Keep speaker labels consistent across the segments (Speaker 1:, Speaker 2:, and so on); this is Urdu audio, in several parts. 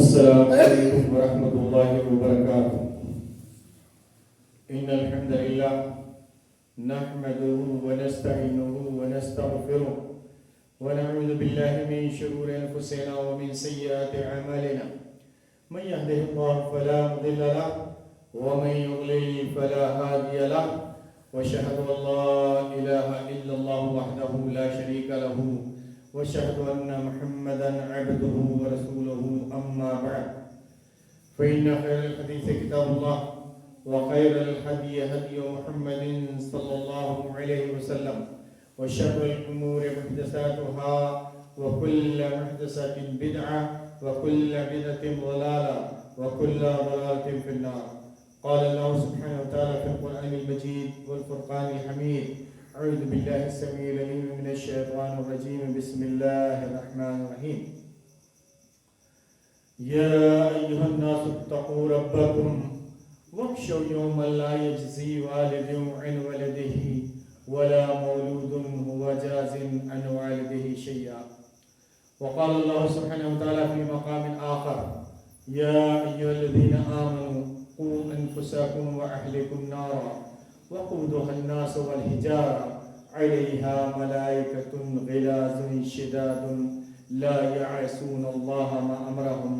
Speaker 1: السلام علیکم ورحمۃ اللہ وبرکاتہ ان الحمد للہ نحمده ونستعینه ونستغفره ونعوذ باللہ من شرور انفسنا ومن سیئات اعمالنا من يهده الله فلا مضل له ومن يضلل فلا هادي له واشهد ان لا اله الا الله وحده لا شريك له واشهد ان محمدا عبده ورسوله اما بعد فان خير الحديث كتاب الله وخير الهدي هدي محمد صلى الله عليه وسلم وشر الامور محدثاتها وكل محدثه بدعه وكل بدعه ضلاله وكل ضلاله في النار. قال الله سبحانه وتعالى في القرآن المجيد والفرقان الحميد أعوذ بالله السميع العليم من الشيطان الرجيم بسم الله الرحمن الرحيم. يا أيها الناس اتقوا ربكم واخشوا يوما لا يجزي والد عن ولده ولا مولود هو جاز عن والده شيئا. وقال الله سبحانه وتعالى في مقام آخر يا أيها الذين آمنوا قوا أنفسكم وأهلكم نارا وقودها الناس والحجارة عليها ملائكة غلاظ شداد لا يعصون الله ما أمرهم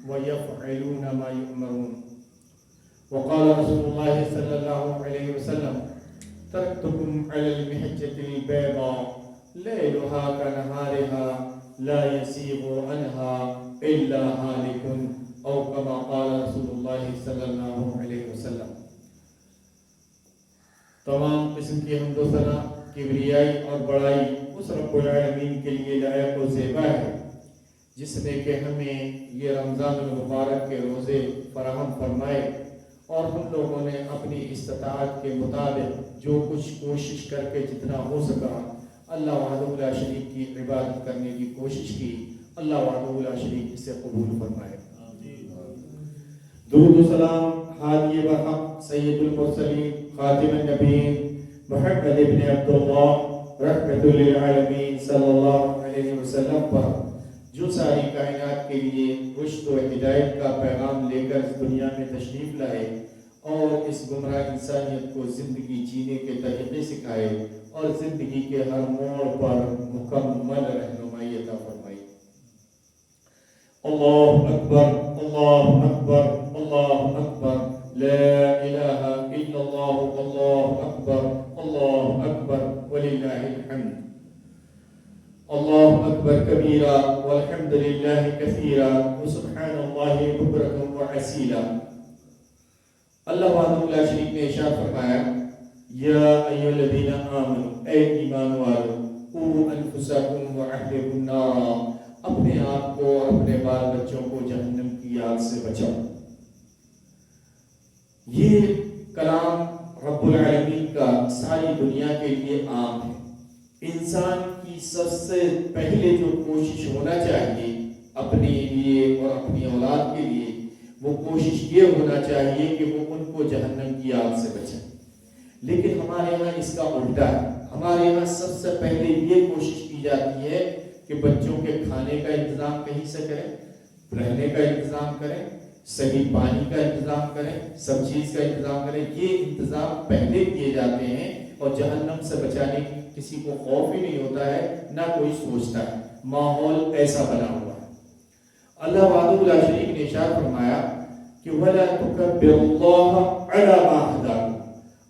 Speaker 1: ويفعلون ما يؤمرون. وقال رسول الله صلى الله عليه وسلم تركتكم على المحجة البيضاء ليلها كنهارها لا يزيغ عنها إلا هالك او كما قال رسول اللہ صلی اللہ علیہ وسلم. تمام قسم کی حمد و ثنا کبریائی اور بڑائی اس رب العالمین کے لیے لائق و زیبا ہے جس نے کہ ہمیں یہ رمضان المبارک کے روزے فراہم فرمائے اور ہم لوگوں نے اپنی استطاعت کے مطابق جو کچھ کوشش کر کے جتنا ہو سکا اللہ وحدہ لا شریک کی عبادت کرنے کی کوشش کی. اللہ وحدہ لا شریک اسے قبول فرمائے. درود و سلام ہادی برحق سید المرسلین خاتم النبیین محمد ابن عبداللہ رحمت للعالمین صلی اللہ علیہ وسلم پر جو ساری کائنات کے لیے رشد و ہدایت کا پیغام لے کر اس دنیا میں تشریف لائے اور اس گمراہ انسانیت کو زندگی جینے کے طریقے سکھائے اور زندگی کے ہر موڑ پر مکمل رہنمائی عطا فرمائی. اللہ اکبر اللہ اکبر اللہ اکبر لا الہ الا اللہ اللہ اکبر وللہ الحمد. اللہ اکبر کبیرا والحمد للہ کثیرا وسبحان اللہ بکرۃ وعصیلا. اللہ وحدہ لا شریک نے ارشاد فرمایا یا ایھا الذین آمنوا اے ایمان والو قوا انفسکم واہلکم نارا اپنے آپ کو اور اپنے بال بچوں کو جہنم کی آگ سے بچاؤ. یہ کلام رب العالمین کا ساری دنیا کے لیے عام ہے. انسان کی سب سے پہلے جو کوشش ہونا چاہیے اپنے لیے اور اپنی اولاد کے لیے وہ کوشش یہ ہونا چاہیے کہ وہ ان کو جہنم کی آگ سے بچائے. لیکن ہمارے یہاں اس کا الٹا ہے. ہمارے یہاں سب سے پہلے یہ کوشش کی جاتی ہے کہ بچوں کے کھانے کا انتظام کہیں سے کریں, رہنے کا انتظام کریں, صحیح پانی کا انتظام کریں, سب چیز کا انتظام کریں. یہ انتظام پہلے کیے جاتے ہیں اور جہنم سے بچانے کی کسی کو خوف ہی نہیں ہوتا ہے, نہ کوئی سوچتا ہے. ماحول ایسا بنا ہوا ہے. اللہ وحدہ لا شریک نے ارشاد فرمایا کہ وَلَا تُكَبِّرُوا اللَّهَ عَلَى مَا هَدَاكُمْ.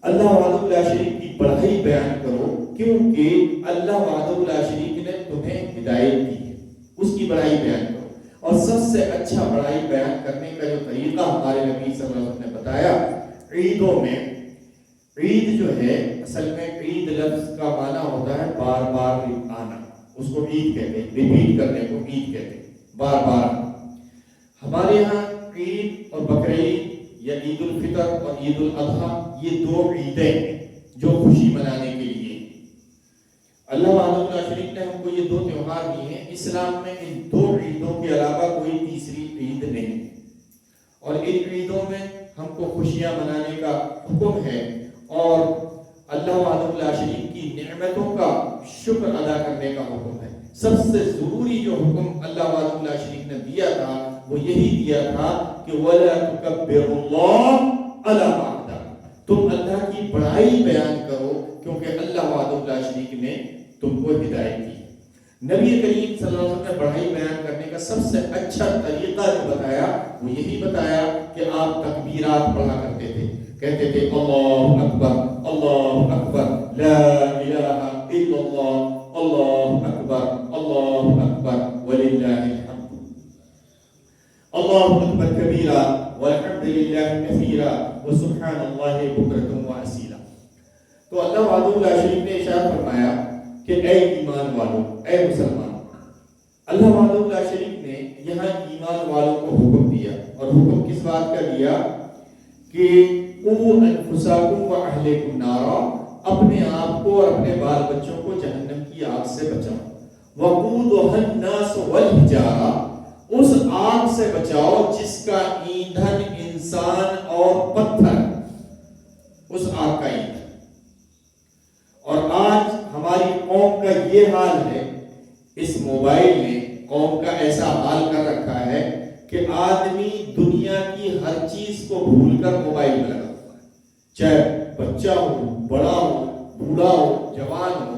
Speaker 1: اللہ وحدہ لا شریک کی بڑائی بیان کرو کیونکہ اللہ وحدہ لا شریک نے تمہیں ہدایت دی ہے, اس کی بڑائی بیان کرو. اور سب سے اچھا بڑائی بیان کرنے کا جو طریقہ ہمارے نبی صلی اللہ علیہ وسلم نے بتایا عیدوں میں, عید جو ہے اصل میں عید لفظ کا معنی ہوتا ہے بار بار آنا, اس کو عید کہتے ہیں, ریپیٹ کرنے کو عید کہتے ہیں, بار بار. ہمارے یہاں عید اور بقرعید یا عید الفطر اور عید الاضحیٰ یہ دو عیدیں ہیں جو خوشی منانے کے لیے. اللہ وحدہ شریک نے ہم کو یہ دو تہوار دیے ہیں. اسلام میں ان دو عیدوں کے علاوہ کوئی تیسری عید نہیں ہے اور ان عیدوں میں ہم کو خوشیاں منانے کا حکم ہے اور اللہ وحدہ لا شریک کی نعمتوں کا شکر ادا کرنے کا حکم ہے. سب سے ضروری جو حکم اللہ وحدہ لا شریک نے دیا تھا وہ یہ یہی دیا تھا کہ وَلَا تُكَبِّرُوا اللَّهَ عَلَىٰ مَا هَدَاكُمْ، تم اللہ کی بڑائی بیان کرو کیونکہ اللہ وحدہ لا شریک نے تم کو ہدایت دی۔ نبی کریم صلی اللہ علیہ وسلم نے بڑائی بیان کرنے کا سب سے اچھا طریقہ جو بتایا وہ یہی بتایا کہ آپ تکبیرات پڑھا کرتے تھے، کہتے تھے اللہ اکبر لا الہ الا اللہ اکبر وللہ الحمد، اللہ اکبر کبیرہ والحمد للہ کثیرہ وسبحان اللہ بکرۃ واصیلا۔ تو اللہ وحدہ لا شریک نے ارشاد فرمایا کہ اے ایمان والو، اے مسلمان، اللہ وحدہ لا شریک نے یہاں ایمان والوں کو حکم دیا، اور حکم کس بات کا دیا کہ قوا انفسکم واہلکم نارا، اپنے آپ کو اور اپنے بال بچوں کو جہنم کی آگ سے بچاؤ، وقودها الناس والحجارہ، اس آگ سے بچاؤ جس کا ایندھن انسان اور پتھر، اس آگ کا ایندھن۔ اور آج ہماری قوم کا یہ حال ہے، اس موبائل نے قوم کا ایسا حال کر رکھا ہے کہ آدمی دنیا کی ہر چیز کو بھول کر موبائل میں لگا ہوا ہے، چاہے بچہ ہو، بڑا ہو، بوڑھا ہو، جوان ہو،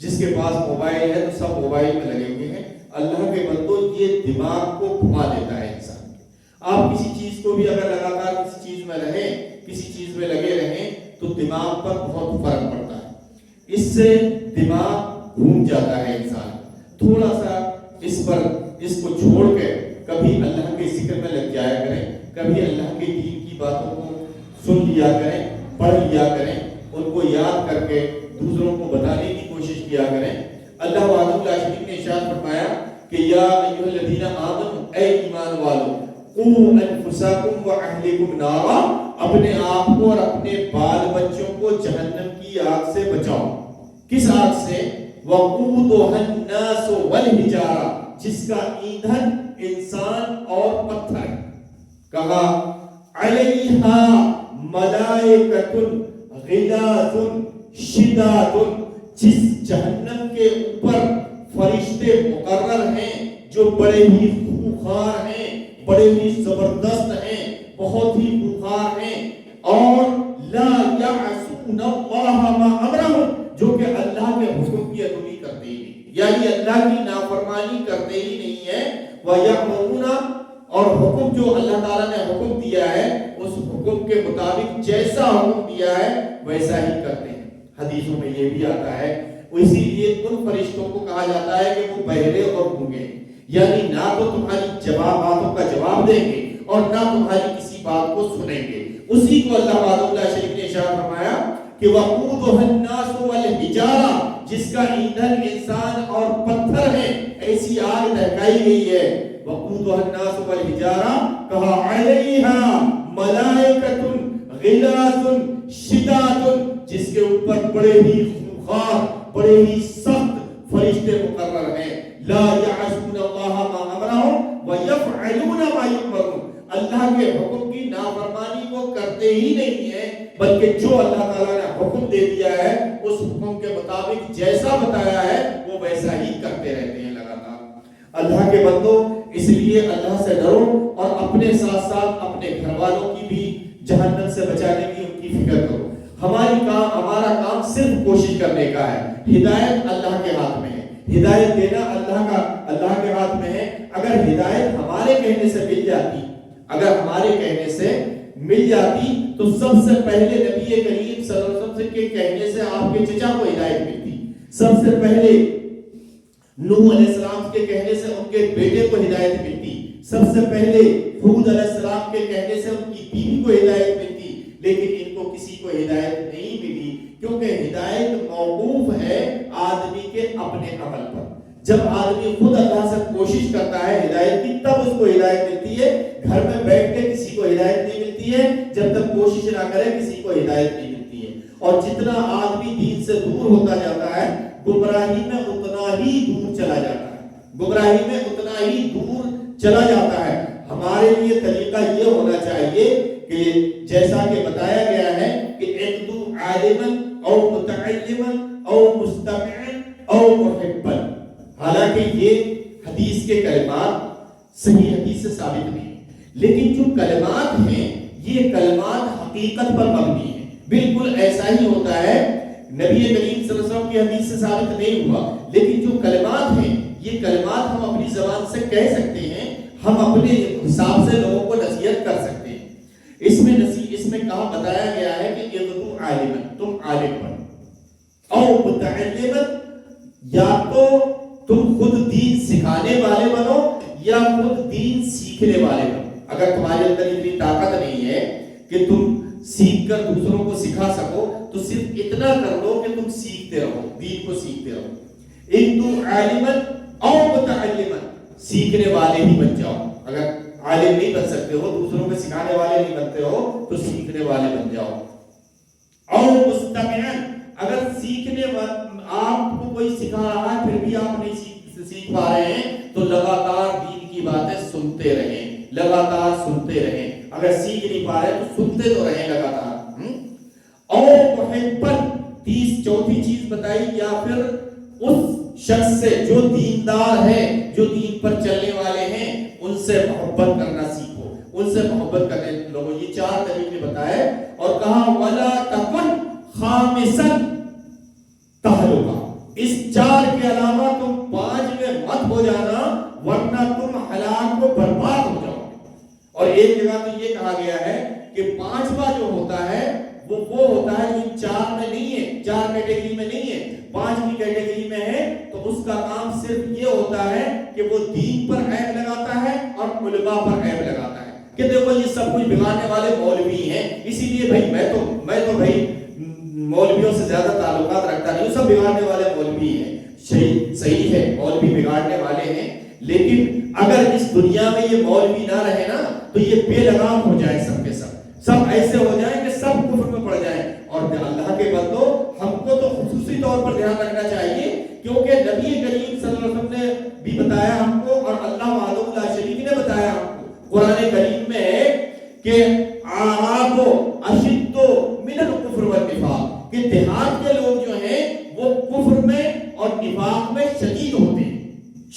Speaker 1: جس کے پاس موبائل ہے تو سب موبائل میں لگے ہوئے ہیں۔ اللہ کے بندو، یہ دماغ کو گھما دیتا ہے انسان کے۔ آپ کسی چیز کو بھی اگر لگاتار کسی چیز میں رہیں، کسی چیز میں لگے رہیں تو دماغ پر بہت فرق پڑتا ہے، اس سے دماغ گھوم جاتا ہے انسان۔ تھوڑا سا اس کو چھوڑ کے کبھی اللہ کے ذکر میں لگ جایا کریں، کبھی اللہ کے دین کی باتوں کو سن لیا کریں، پڑھ لیا کریں، ان کو یاد کر کے دوسروں کو بتانے کی کوشش کیا کریں۔ اللہ وحدہ لا شریک نے ارشاد فرمایا کہ یا ایھا الذین آمنوا، اے ایمان والو، قوا انفسکم واہلکم نارا، اپنے آپ کو اور اپنے بال بچوں کو جہنم کی آگ سے بچاؤ۔ کس آگ سے؟ وقودها الناس والحجارہ، جس کا ایندھن انسان اور پتھر۔ کہا علیہا ملائکۃ غلاظ شداد، جس جہنم کے اوپر فرشتے مقرر ہیں جو بڑے ہی خوخار ہیں، بڑے ہی زبردست ہیں، بہت ہی خوخار ہیں، اور لا یعصون اللہ ما امرهم، جو کہ اللہ کے حکم کی ادائیگی کرتے ہی نہیں، یعنی اللہ کی نافرمانی کرتے ہی نہیں ہے۔ وَيَأْمُرُونَ، اور حکم جو اللہ تعالیٰ نے حکم دیا ہے اس حکم کے مطابق جیسا حکم دیا ہے ویسا ہی کرتے ہیں۔ حدیثوں میں یہ بھی آتا ہے، اسی لیے ان فرشتوں کو کہا جاتا ہے کہ وہ بہرے اور گونگے ہیں، یعنی نہ تو تمہاری باتوں کا جواب دیں گے اور نہ تمہاری کسی بات کو سنیں گے۔ اسی کو اللہ وحدہ لا شریک نے ارشاد فرمایا کہ وقودها الناس والحجارہ، جس کا ایندھن انسان اور پتھر ہے، ایسی آگ دہکائی گئی ہے۔ وقودها الناس والحجارہ، کہا علیہا ملائکۃ غلاظ شداد، جس کے اوپر بڑے ہی خوخار، بڑے ہی سخت فرشتے مقرر ہیں۔ لا یعصون اللہ ما امرهم ویفعلون ما یؤمرون، اللہ کے حکم کی نافرمانی کو کرتے ہی نہیں ہیں، بلکہ جو اللہ تعالیٰ نے حکم دے دیا ہے اس حکم کے مطابق جیسا بتایا ہے وہ ویسا ہی کرتے رہتے ہیں لگاتار۔ اللہ کے بندو، اس لیے اللہ سے ڈرو اور اپنے ساتھ ساتھ اپنے گھر والوں کی بھی جہنم سے بچانے کی ان کی فکر کرو۔ ہمارا کام صرف کوشش کرنے کا ہے، ہدایت اللہ کے ہاتھ میں ہے، ہدایت دینا اللہ کے ہاتھ میں ہے۔ اگر ہدایت ہمارے کہنے سے مل جاتی تو سب سے پہلے نبی کریم صلی اللہ علیہ وسلم کے کہنے سے آپ کے چچا کو ہدایت ملتی، سب سے پہلے نوح علیہ السلام کے کہنے سے ان کے بیٹے کو ہدایت ملتی، سب سے پہلے ہود علیہ السلام کے کہنے سے ان کی بیوی کو ہدایت ملتی، لیکن ان کو کسی کو ہدایت نہیں ملی، کیونکہ ہدایت موقوف ہے آدمی کے اپنے عمل پر۔ جب آدمی خود اللہ سے کوشش کرتا ہے ہدایت کی تب اس کو ہدایت ملتی ہے، گھر میں بیٹھ کے کسی کو ہدایت نہیں ملتی ہے، جب تک کوشش نہ کرے کسی کو ہدایت نہیں ملتی ہے۔ اور جتنا آدمی دین سے دور ہوتا جاتا ہے گمراہی میں اتنا ہی دور چلا جاتا ہے، ہمارے لیے طریقہ یہ ہونا چاہیے کہ جیسا کہ بتایا گیا ہے کہ اقدو عالما او متعلما او مستمعا او محبا، حالانکہ یہ حدیث کے کلمات صحیح حدیث سے ثابت نہیں، لیکن جو کلمات ہیں یہ کلمات حقیقت پر مبنی ہیں. بالکل ایسا ہی ہوتا ہے. نبی کریم صلی اللہ علیہ وسلم کی حدیث سے ثابت نہیں ہوا، لیکن جو کلمات ہیں یہ کلمات ہم اپنی زبان سے کہہ سکتے ہیں، ہم اپنے حساب سے لوگوں کو نصیحت کر سکتے ہیں. اس میں کہا بتایا گیا ہے کہ اغدو عالما، تم عالم بنو، او متعلما، یا تو تم خود دین سکھانے والے بنو یا خود دین سیکھنے والے بنو. اگر تمہارے اندر اتنی طاقت نہیں ہے کہ تم سیکھ کر دوسروں کو سکھا سکو تو صرف اتنا کر لو کہ تم سیکھتے رہو، دین کو سیکھتے رہو. اغدو عالما او متعلما، سیکھنے والے ہی بن جاؤ. اگر عالم نہیں بن سکتے ہو، دوسروں کو سکھانے والے نہیں بنتے ہو تو سیکھنے والے بن جاؤ. اور مستمعا، اگر سیکھنے آپ کو کوئی سکھا رہا ہے پھر بھی آپ نہیں سیکھ پا رہے ہیں تو لگاتار دین کی باتیں سنتے رہیں، لگاتار سنتے رہیں. اگر سیکھ نہیں پا رہے تو سنتے تو رہیں لگاتار. اور محبن، چوتھی چیز بتائی، یا پھر اس شخص سے جو دیندار ہے، جو دین پر چلنے والے ہیں، ان سے محبت کرنا سیکھو، ان سے محبت کرنے لوگوں. یہ 4 طریقے بتائے اور کہا ولا تکن خامسا تہلکا. اس 4 کے علاوہ تم 5 میں مت ہو جانا ورنہ تم ہلاک و برباد ہو جاؤ. اور ایک جگہ تو یہ کہا گیا ہے کہ 5واں جو ہوتا ہے وہ ہوتا ہے جو 4 میں نہیں ہے، 4 کیٹیگری میں نہیں ہے، 5ویں کیٹیگری میں ہے. تو اس کا کام صرف یہ ہوتا ہے کہ وہ دین پر عیب لگاتا ہے اور علماء پر عیب لگاتا ہے کہ دیکھو یہ سب کچھ بگاڑنے والے مولوی ہیں، اسی لیے بھائی میں تو بھائی مولویوں سے زیادہ تعلقات رکھتا نہیں ہوں، سب بگاڑنے والے مولوی ہیں. صحیح ہے، مولوی بگاڑنے والے ہیں، لیکن اگر اس دنیا میں یہ مولوی نہ رہے نا تو یہ بے لگام ہو جائے، سب کے سب ایسے ہو جائیں کہ سب کفر میں پڑ جائیں. اور اللہ کے بندو، ہم کو تو خصوصی طور پر دھیان رکھنا چاہیے کیونکہ نبی کریم صلی اللہ علیہ وسلم نے بھی بتایا ہم کو اور اللہ وحدہ لا شریک نے بتایا ہم کو. قرآن کریم میں ہے کہ اعراب اشد من الکفر والنفاق، کہ دیہات کے لوگ جو ہیں وہ کفر میں اور نفاق میں شدید ہوتے ہیں،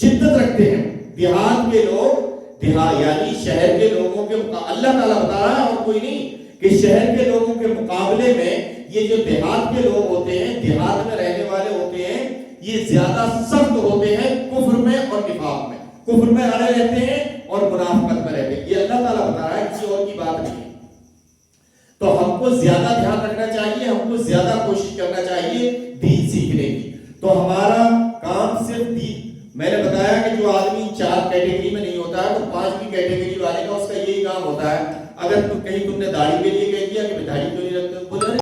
Speaker 1: شدت رکھتے ہیں. دیہات کے لوگ، یعنی شہر کے لوگوں کے اللہ تعالیٰ بتا رہا ہے اور کوئی نہیں، کہ شہر کے لوگوں کے مقابلے میں یہ جو دیہات کے لوگ ہوتے ہیں، دیہات میں رہنے والے ہوتے ہیں، یہ زیادہ سخت ہوتے ہیں کفر میں اور نفاق میں. کفر میں اڑے رہتے ہیں اور منافقت میں رہتے ہیں. یہ اللہ تعالیٰ بتا رہا ہے، کسی اور کی بات نہیں. تو ہم کو زیادہ دھیان رکھنا چاہیے، ہم کو زیادہ کوشش کرنا چاہیے دین سیکھنے کی. تو ہمارا کام صرف دین، میں نے بتایا کہ جو آدمی 4 کیٹیگری میں نہیں ہوتا ہے تو 5ویں کیٹیگری والے کا اس کا یہی کام ہوتا ہے. اگر کہیں تم نے داڑھی